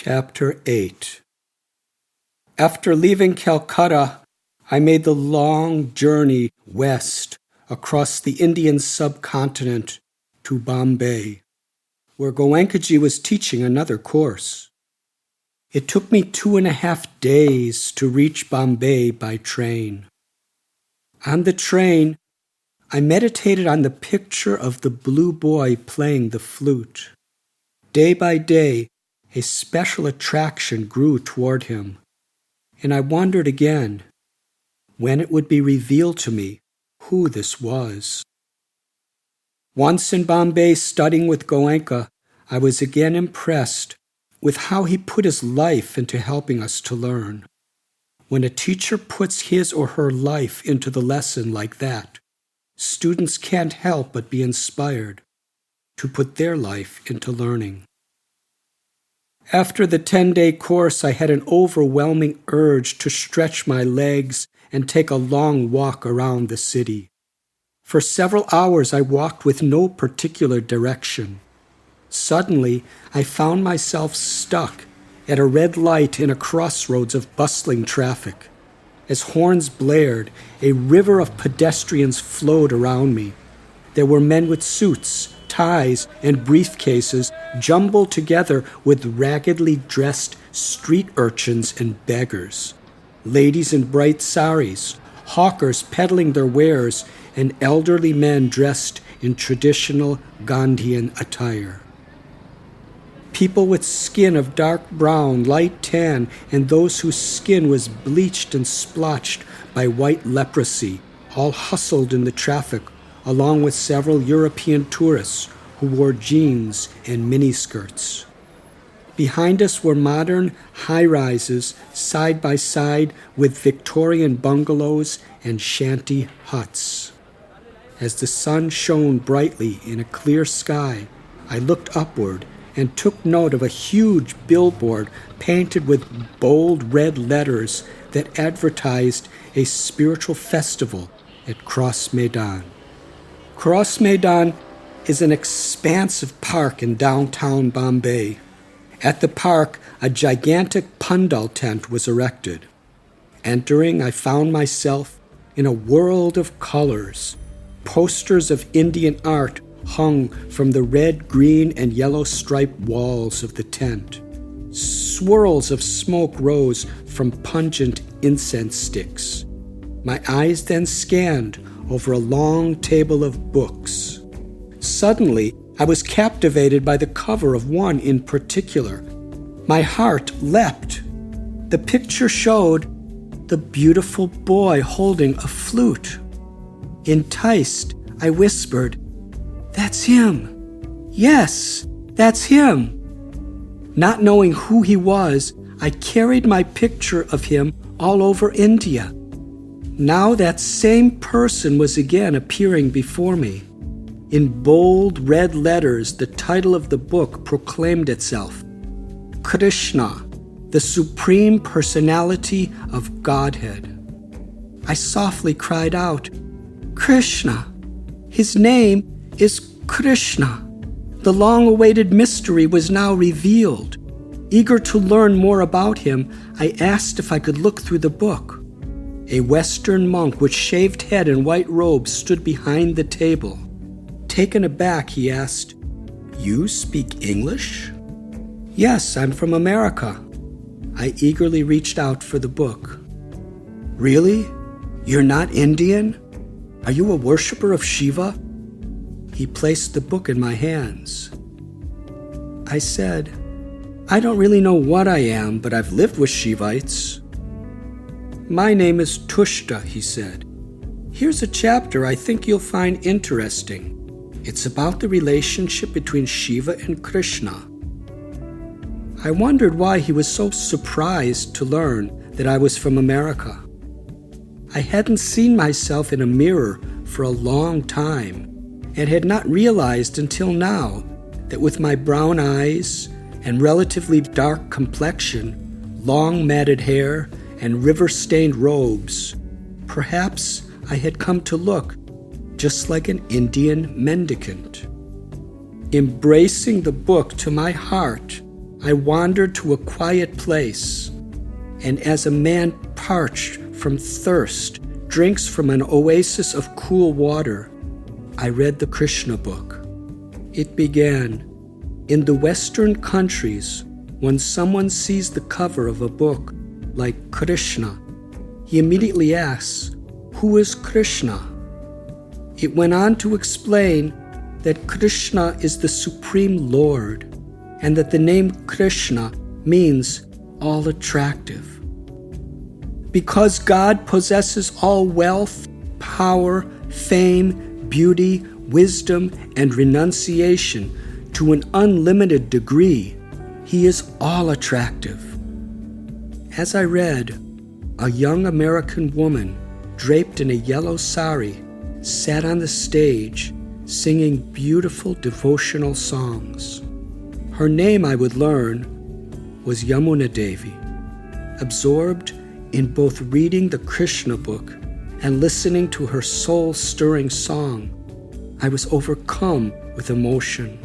Chapter 8. After leaving Calcutta, I made the long journey west across the Indian subcontinent to Bombay, where Goenkaji was teaching another course. It took me 2.5 days to reach Bombay by train. On the train, I meditated on the picture of the blue boy playing the flute. Day by day, a special attraction grew toward him, and I wondered again when it would be revealed to me who this was. Once in Bombay studying with Goenka, I was again impressed with how he put his life into helping us to learn. When a teacher puts his or her life into the lesson like that, students can't help but be inspired to put their life into learning. After the 10-day course, I had an overwhelming urge to stretch my legs and take a long walk around the city. For several hours, I walked with no particular direction. Suddenly, I found myself stuck at a red light in a crossroads of bustling traffic. As horns blared, a river of pedestrians flowed around me. There were men with suits, ties, and briefcases jumbled together with raggedly dressed street urchins and beggars, ladies in bright saris, hawkers peddling their wares, and elderly men dressed in traditional Gandhian attire. People with skin of dark brown, light tan, and those whose skin was bleached and splotched by white leprosy, all hustled in the traffic, along with several European tourists who wore jeans and miniskirts. Behind us were modern high-rises side by side with Victorian bungalows and shanty huts. As the sun shone brightly in a clear sky, I looked upward and took note of a huge billboard painted with bold red letters that advertised a spiritual festival at Cross Maidan. Cross Maidan is an expansive park in downtown Bombay. At the park, a gigantic pandal tent was erected. Entering, I found myself in a world of colors. Posters of Indian art hung from the red, green, and yellow striped walls of the tent. Swirls of smoke rose from pungent incense sticks. My eyes then scanned over a long table of books. Suddenly, I was captivated by the cover of one in particular. My heart leapt. The picture showed the beautiful boy holding a flute. Enticed, I whispered, "That's him. Yes, that's him." Not knowing who he was, I carried my picture of him all over India. Now that same person was again appearing before me. In bold red letters, the title of the book proclaimed itself, Krishna, the Supreme Personality of Godhead. I softly cried out, "Krishna! His name is Krishna!" The long-awaited mystery was now revealed. Eager to learn more about him, I asked if I could look through the book. A Western monk with shaved head and white robe stood behind the table. Taken aback, he asked, "You speak English?" "Yes, I'm from America." I eagerly reached out for the book. "Really? You're not Indian? Are you a worshiper of Shiva?" He placed the book in my hands. I said, "I don't really know what I am, but I've lived with Shivites." "My name is Tushta," he said. "Here's a chapter I think you'll find interesting. It's about the relationship between Shiva and Krishna." I wondered why he was so surprised to learn that I was from America. I hadn't seen myself in a mirror for a long time and had not realized until now that with my brown eyes and relatively dark complexion, long matted hair, and river-stained robes, perhaps I had come to look just like an Indian mendicant. Embracing the book to my heart, I wandered to a quiet place, and as a man parched from thirst drinks from an oasis of cool water, I read the Krishna book. It began, "In the Western countries, when someone sees the cover of a book like Krishna, he immediately asks, 'Who is Krishna?' It went on to explain that Krishna is the Supreme Lord, and that the name Krishna means all attractive. Because God possesses all wealth, power, fame, beauty, wisdom, and renunciation to an unlimited degree, he is all attractive." As I read, a young American woman draped in a yellow sari sat on the stage singing beautiful devotional songs. Her name, I would learn, was Yamuna Devi. Absorbed in both reading the Krishna book and listening to her soul-stirring song, I was overcome with emotion.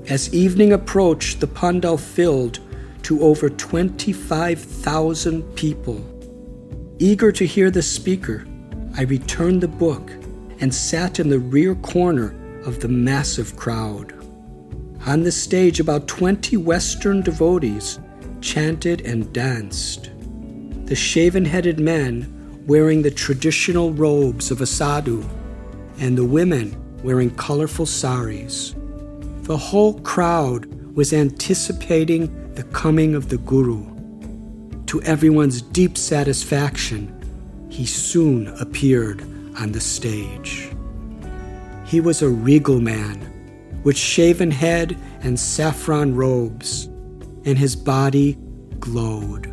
As evening approached, the pandal filled to over 25,000 people. Eager to hear the speaker, I returned the book and sat in the rear corner of the massive crowd. On the stage, about 20 Western devotees chanted and danced. The shaven-headed men wearing the traditional robes of a sadhu, and the women wearing colorful saris. The whole crowd was anticipating the coming of the Guru. To everyone's deep satisfaction, he soon appeared on the stage. He was a regal man, with shaven head and saffron robes, and his body glowed.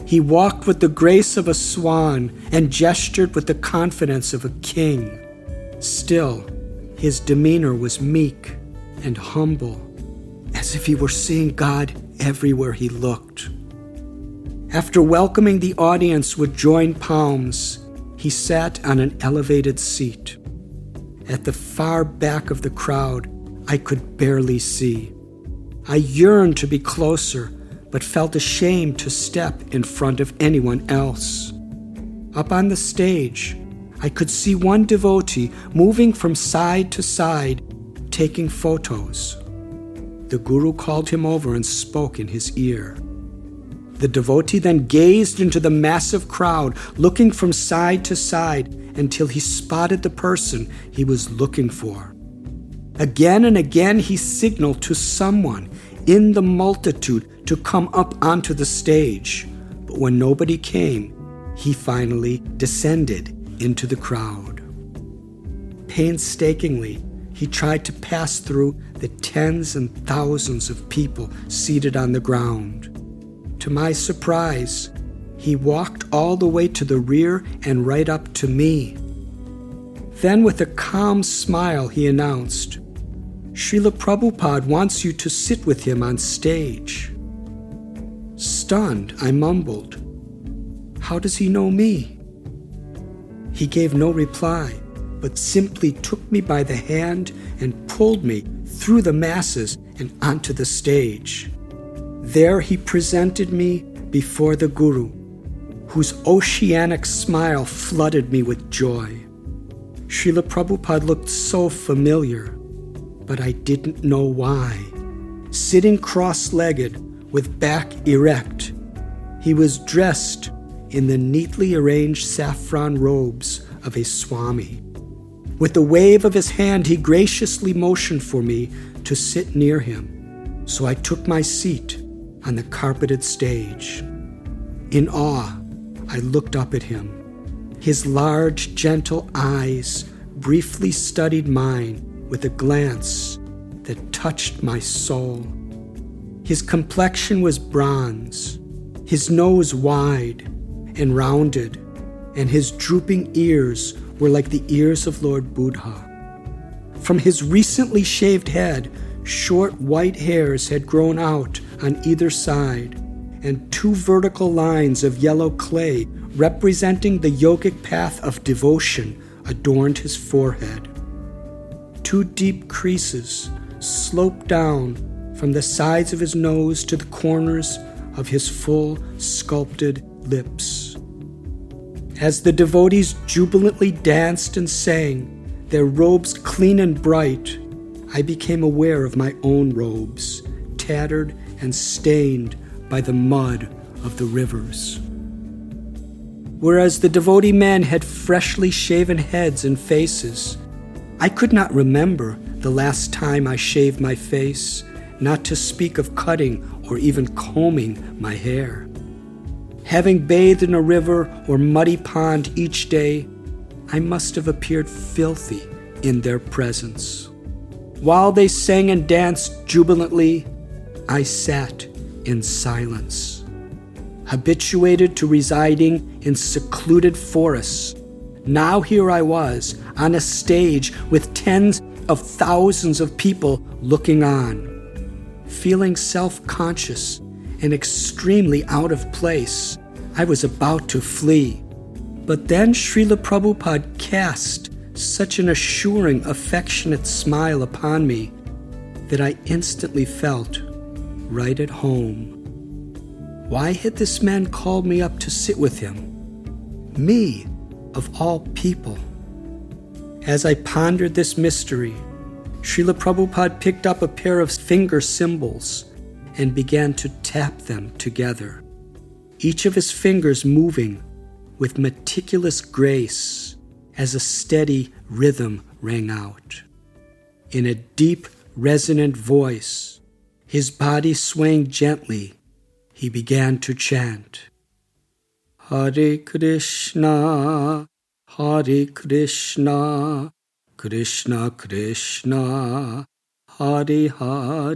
He walked with the grace of a swan and gestured with the confidence of a king. Still, his demeanor was meek and humble, as if he were seeing God everywhere he looked. After welcoming the audience with joined palms, he sat on an elevated seat. At the far back of the crowd, I could barely see. I yearned to be closer, but felt ashamed to step in front of anyone else. Up on the stage, I could see one devotee moving from side to side, taking photos. The Guru called him over and spoke in his ear. The devotee then gazed into the massive crowd, looking from side to side until he spotted the person he was looking for. Again and again he signaled to someone in the multitude to come up onto the stage, but when nobody came, he finally descended into the crowd. Painstakingly, he tried to pass through the tens and thousands of people seated on the ground. To my surprise, he walked all the way to the rear and right up to me. Then with a calm smile, he announced, "Srila Prabhupada wants you to sit with him on stage." Stunned, I mumbled, "How does he know me?" He gave no reply, but simply took me by the hand and pulled me through the masses and onto the stage. There he presented me before the Guru, whose oceanic smile flooded me with joy. Srila Prabhupada looked so familiar, but I didn't know why. Sitting cross-legged with back erect, he was dressed in the neatly arranged saffron robes of a Swami. With a wave of his hand, he graciously motioned for me to sit near him, so I took my seat on the carpeted stage. In awe, I looked up at him. His large, gentle eyes briefly studied mine with a glance that touched my soul. His complexion was bronze, his nose wide and rounded, and his drooping ears were like the ears of Lord Buddha. From his recently shaved head, short white hairs had grown out on either side, and 2 vertical lines of yellow clay representing the yogic path of devotion adorned his forehead. 2 deep creases sloped down from the sides of his nose to the corners of his full sculpted lips. As the devotees jubilantly danced and sang, their robes clean and bright, I became aware of my own robes, tattered and stained by the mud of the rivers. Whereas the devotee men had freshly shaven heads and faces, I could not remember the last time I shaved my face, not to speak of cutting or even combing my hair. Having bathed in a river or muddy pond each day, I must have appeared filthy in their presence. While they sang and danced jubilantly, I sat in silence. Habituated to residing in secluded forests, now here I was on a stage with tens of thousands of people looking on. Feeling self-conscious and extremely out of place, I was about to flee. But then Srila Prabhupada cast such an assuring, affectionate smile upon me that I instantly felt right at home. Why had this man called me up to sit with him? Me, of all people. As I pondered this mystery, Srila Prabhupada picked up a pair of finger cymbals and began to tap them together, each of his fingers moving with meticulous grace as a steady rhythm rang out. In a deep, resonant voice, his body swaying gently, he began to chant, Hare Krishna, Hare Krishna, Krishna Krishna, Hare Hare,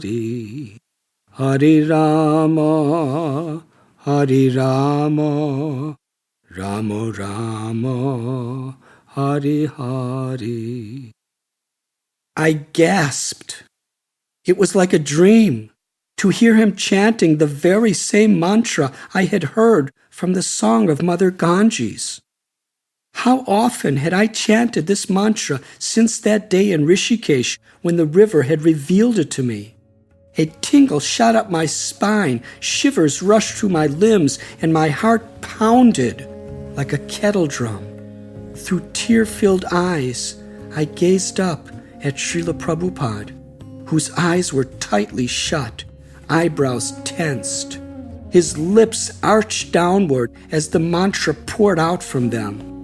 Hare Rama, Hare Rama, Rama Rama, Hare Hare. I gasped. It was like a dream to hear him chanting the very same mantra I had heard from the song of Mother Ganges. How often had I chanted this mantra since that day in Rishikesh when the river had revealed it to me? A tingle shot up my spine, shivers rushed through my limbs, and my heart pounded like a kettle drum. Through tear-filled eyes, I gazed up at Srila Prabhupada, whose eyes were tightly shut, eyebrows tensed. His lips arched downward as the mantra poured out from them.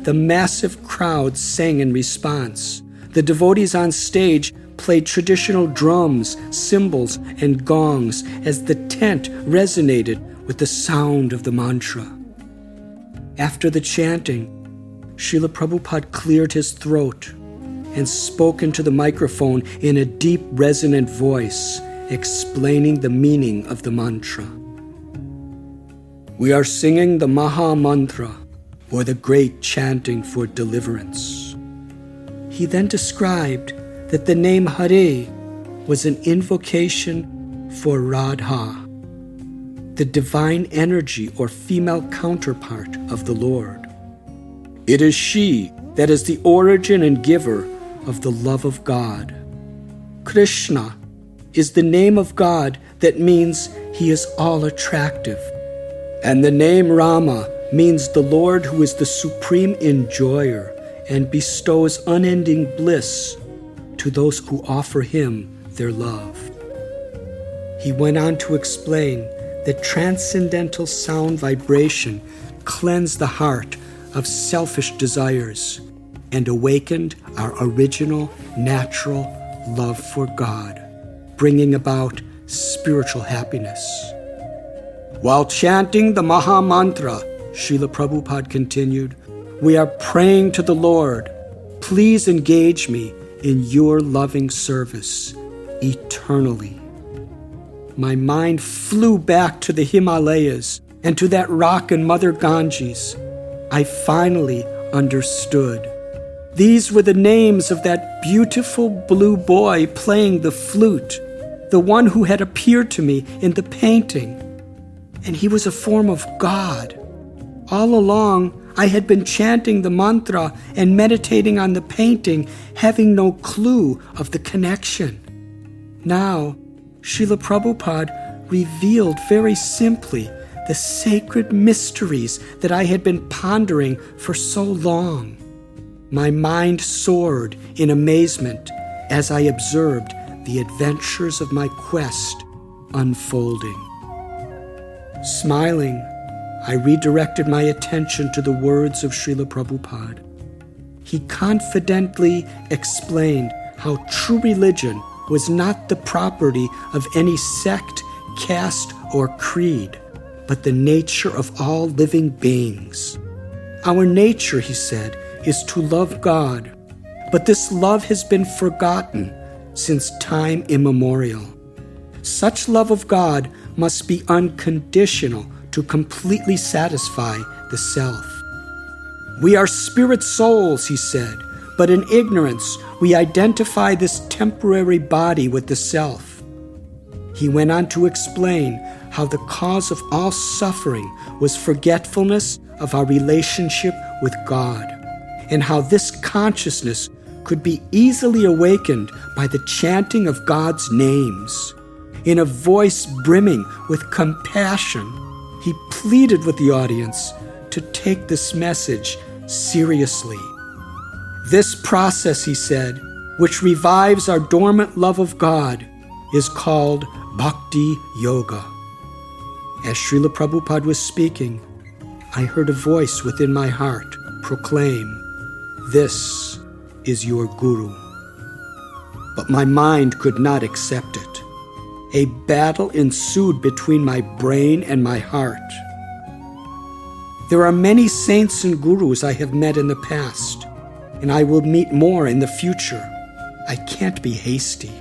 The massive crowd sang in response. The devotees on stage played traditional drums, cymbals, and gongs as the tent resonated with the sound of the mantra. After the chanting, Srila Prabhupada cleared his throat and spoke into the microphone in a deep, resonant voice, explaining the meaning of the mantra. We are singing the Maha Mantra, or the great chanting for deliverance. He then described that the name Hare was an invocation for Radha, the divine energy or female counterpart of the Lord. It is she that is the origin and giver of the love of God. Krishna is the name of God that means he is all attractive. And the name Rama means the Lord who is the supreme enjoyer and bestows unending bliss to those who offer him their love. He went on to explain that transcendental sound vibration cleansed the heart of selfish desires and awakened our original, natural love for God, bringing about spiritual happiness. While chanting the Maha Mantra, Srila Prabhupada continued, we are praying to the Lord, please engage me in your loving service eternally. My mind flew back to the Himalayas and to that rock in Mother Ganges. I finally understood. These were the names of that beautiful blue boy playing the flute, the one who had appeared to me in the painting. And he was a form of God. All along, I had been chanting the mantra and meditating on the painting, having no clue of the connection. Now, Srila Prabhupada revealed very simply the sacred mysteries that I had been pondering for so long. My mind soared in amazement as I observed the adventures of my quest unfolding. Smiling, I redirected my attention to the words of Srila Prabhupada. He confidently explained how true religion was not the property of any sect, caste, or creed, but the nature of all living beings. Our nature, he said, is to love God, but this love has been forgotten since time immemorial. Such love of God must be unconditional to completely satisfy the self. We are spirit souls, he said, but in ignorance we identify this temporary body with the self. He went on to explain how the cause of all suffering was forgetfulness of our relationship with God, and how this consciousness could be easily awakened by the chanting of God's names. In a voice brimming with compassion, he pleaded with the audience to take this message seriously. This process, he said, which revives our dormant love of God, is called Bhakti Yoga. As Srila Prabhupada was speaking, I heard a voice within my heart proclaim, "This is your Guru." But my mind could not accept it. A battle ensued between my brain and my heart. There are many saints and gurus I have met in the past, and I will meet more in the future. I can't be hasty.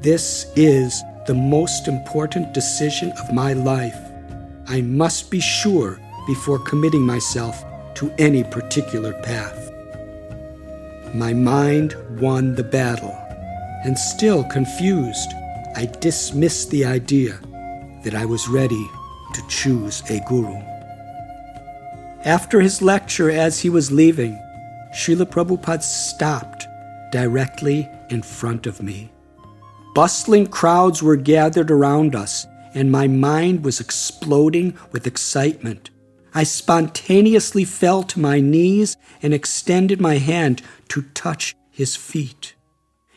This is the most important decision of my life. I must be sure before committing myself to any particular path. My mind won the battle, and still confused, I dismissed the idea that I was ready to choose a guru. After his lecture, as he was leaving, Srila Prabhupada stopped directly in front of me. Bustling crowds were gathered around us, and my mind was exploding with excitement. I spontaneously fell to my knees and extended my hand to touch his feet.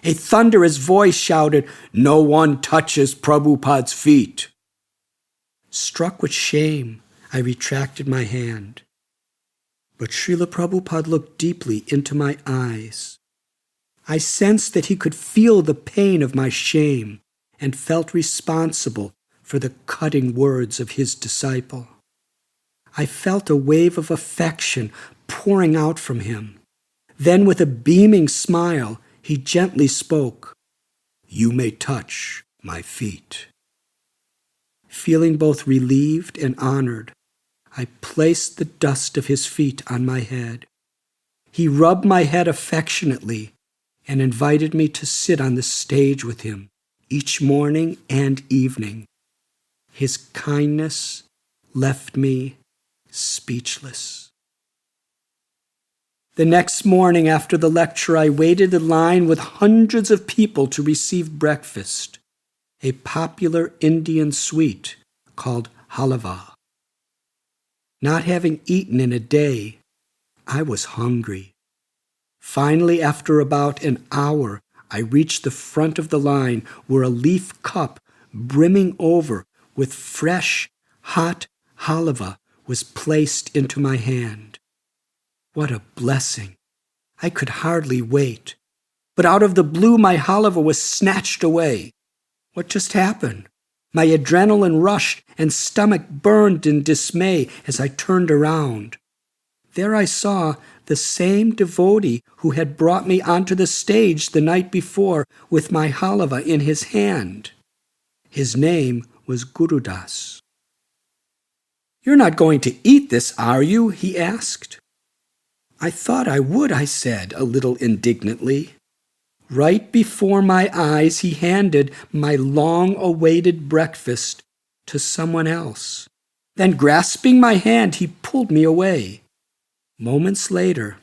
A thunderous voice shouted, "No one touches Prabhupada's feet." Struck with shame, I retracted my hand. But Srila Prabhupada looked deeply into my eyes. I sensed that he could feel the pain of my shame and felt responsible for the cutting words of his disciple. I felt a wave of affection pouring out from him. Then, with a beaming smile, he gently spoke, "You may touch my feet." Feeling both relieved and honored, I placed the dust of his feet on my head. He rubbed my head affectionately and invited me to sit on the stage with him each morning and evening. His kindness left me speechless. The next morning after the lecture, I waited in line with hundreds of people to receive breakfast, a popular Indian sweet called halwa. Not having eaten in a day, I was hungry. Finally, after about an hour, I reached the front of the line where a leaf cup brimming over with fresh, hot halwa was placed into my hand. What a blessing! I could hardly wait. But out of the blue, my halwa was snatched away. What just happened? My adrenaline rushed and stomach burned in dismay as I turned around. There I saw the same devotee who had brought me onto the stage the night before with my halwa in his hand. His name was Gurudas. "You're not going to eat this, are you?" he asked. "I thought I would," I said, a little indignantly. Right before my eyes, he handed my long-awaited breakfast to someone else. Then, grasping my hand, he pulled me away. Moments later,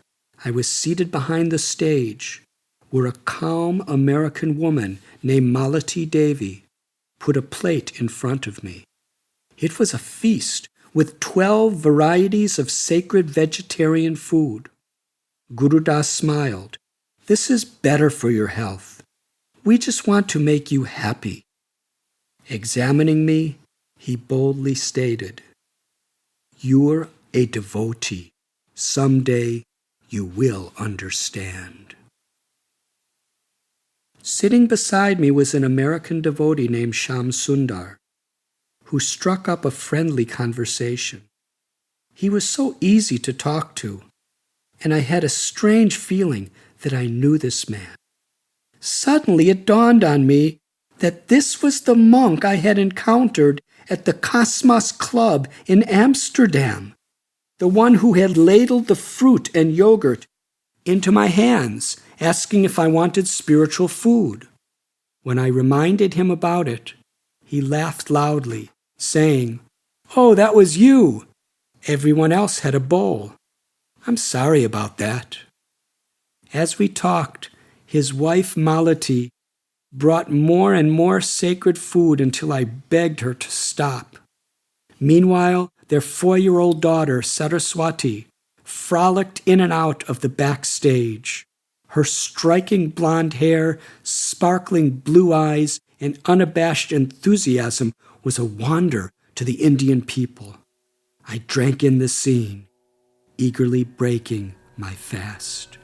I was seated behind the stage, where a calm American woman named Malati Devi put a plate in front of me. It was a feast with 12 varieties of sacred vegetarian food. Gurudas smiled. "This is better for your health. We just want to make you happy." Examining me, he boldly stated, "You're a devotee. Someday you will understand." Sitting beside me was an American devotee named Shyam Sundar, who struck up a friendly conversation. He was so easy to talk to, and I had a strange feeling that I knew this man. Suddenly it dawned on me that this was the monk I had encountered at the Cosmos Club in Amsterdam, the one who had ladled the fruit and yogurt into my hands, asking if I wanted spiritual food. When I reminded him about it, he laughed loudly, saying, "Oh, that was you. Everyone else had a bowl. I'm sorry about that." As we talked, his wife Malati brought more and more sacred food until I begged her to stop. Meanwhile, their 4-year-old daughter, Saraswati, frolicked in and out of the backstage. Her striking blonde hair, sparkling blue eyes, and unabashed enthusiasm was a wonder to the Indian people. I drank in the scene, eagerly breaking my fast.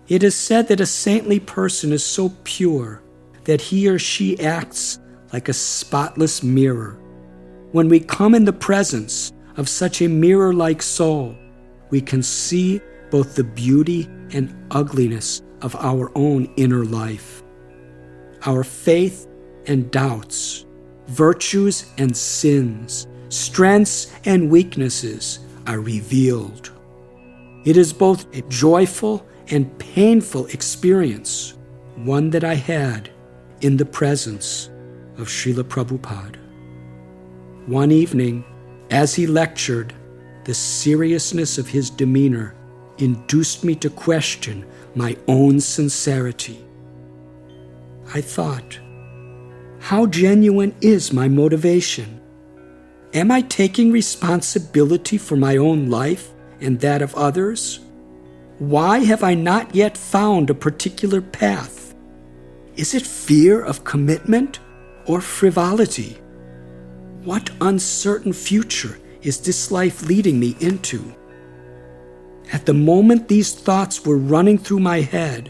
It is said that a saintly person is so pure that he or she acts like a spotless mirror. When we come in the presence of such a mirror-like soul, we can see both the beauty and ugliness of our own inner life. Our faith and doubts, virtues and sins, strengths and weaknesses are revealed. It is both a joyful and painful experience, one that I had in the presence of Srila Prabhupada. One evening, as he lectured, the seriousness of his demeanor induced me to question my own sincerity. I thought, how genuine is my motivation? Am I taking responsibility for my own life and that of others? Why have I not yet found a particular path? Is it fear of commitment or frivolity? What uncertain future is this life leading me into? At the moment these thoughts were running through my head,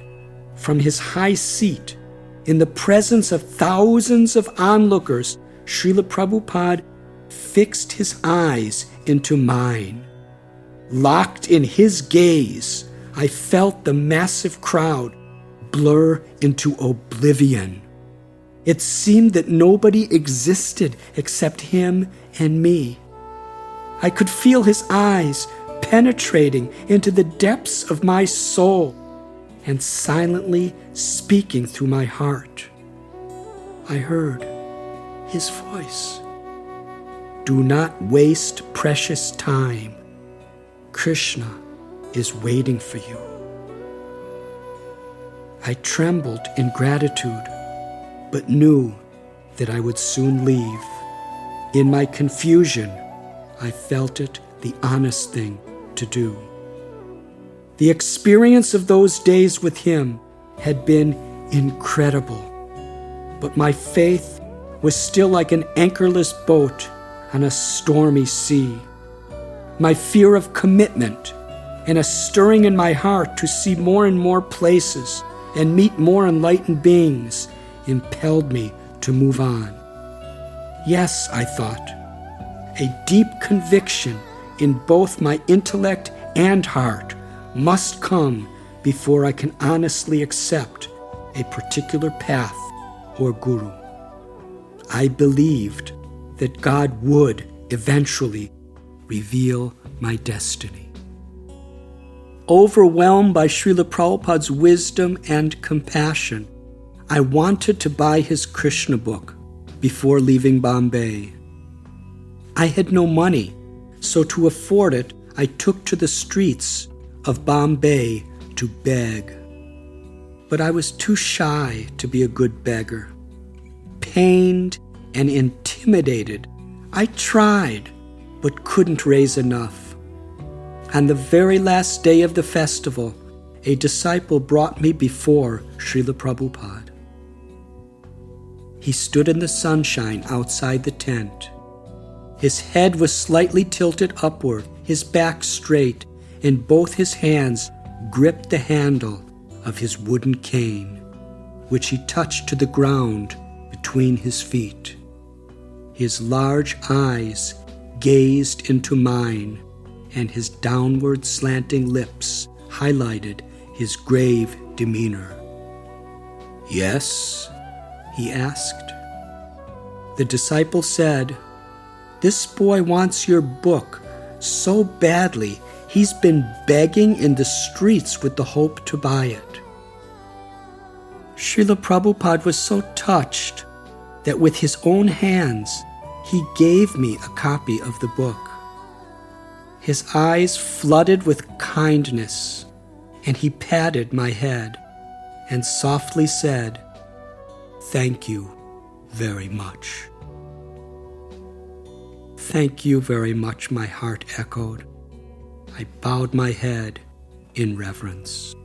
from his high seat, in the presence of thousands of onlookers, Srila Prabhupada fixed his eyes into mine. Locked in his gaze, I felt the massive crowd blur into oblivion. It seemed that nobody existed except him and me. I could feel his eyes penetrating into the depths of my soul and silently speaking through my heart. I heard his voice. "Do not waste precious time. Krishna is waiting for you." I trembled in gratitude, but knew that I would soon leave. In my confusion, I felt it the honest thing to do. The experience of those days with him had been incredible, but my faith was still like an anchorless boat on a stormy sea. My fear of commitment and a stirring in my heart to see more and more places and meet more enlightened beings impelled me to move on. Yes, I thought, a deep conviction in both my intellect and heart must come before I can honestly accept a particular path or guru. I believed that God would eventually reveal my destiny. Overwhelmed by Srila Prabhupada's wisdom and compassion, I wanted to buy his Krishna book before leaving Bombay. I had no money, so to afford it, I took to the streets of Bombay to beg. But I was too shy to be a good beggar. pained and intimidated. I tried, but couldn't raise enough. On the very last day of the festival, a disciple brought me before Srila Prabhupada. He stood in the sunshine outside the tent. His head was slightly tilted upward, his back straight, and both his hands gripped the handle of his wooden cane, which he touched to the ground between his feet. His large eyes gazed into mine, and his downward slanting lips highlighted his grave demeanor. "Yes?" he asked. The disciple said, "This boy wants your book so badly, he's been begging in the streets with the hope to buy it." Srila Prabhupada was so touched that with his own hands, he gave me a copy of the book. His eyes flooded with kindness, and he patted my head and softly said, "Thank you very much." "Thank you very much," my heart echoed. I bowed my head in reverence.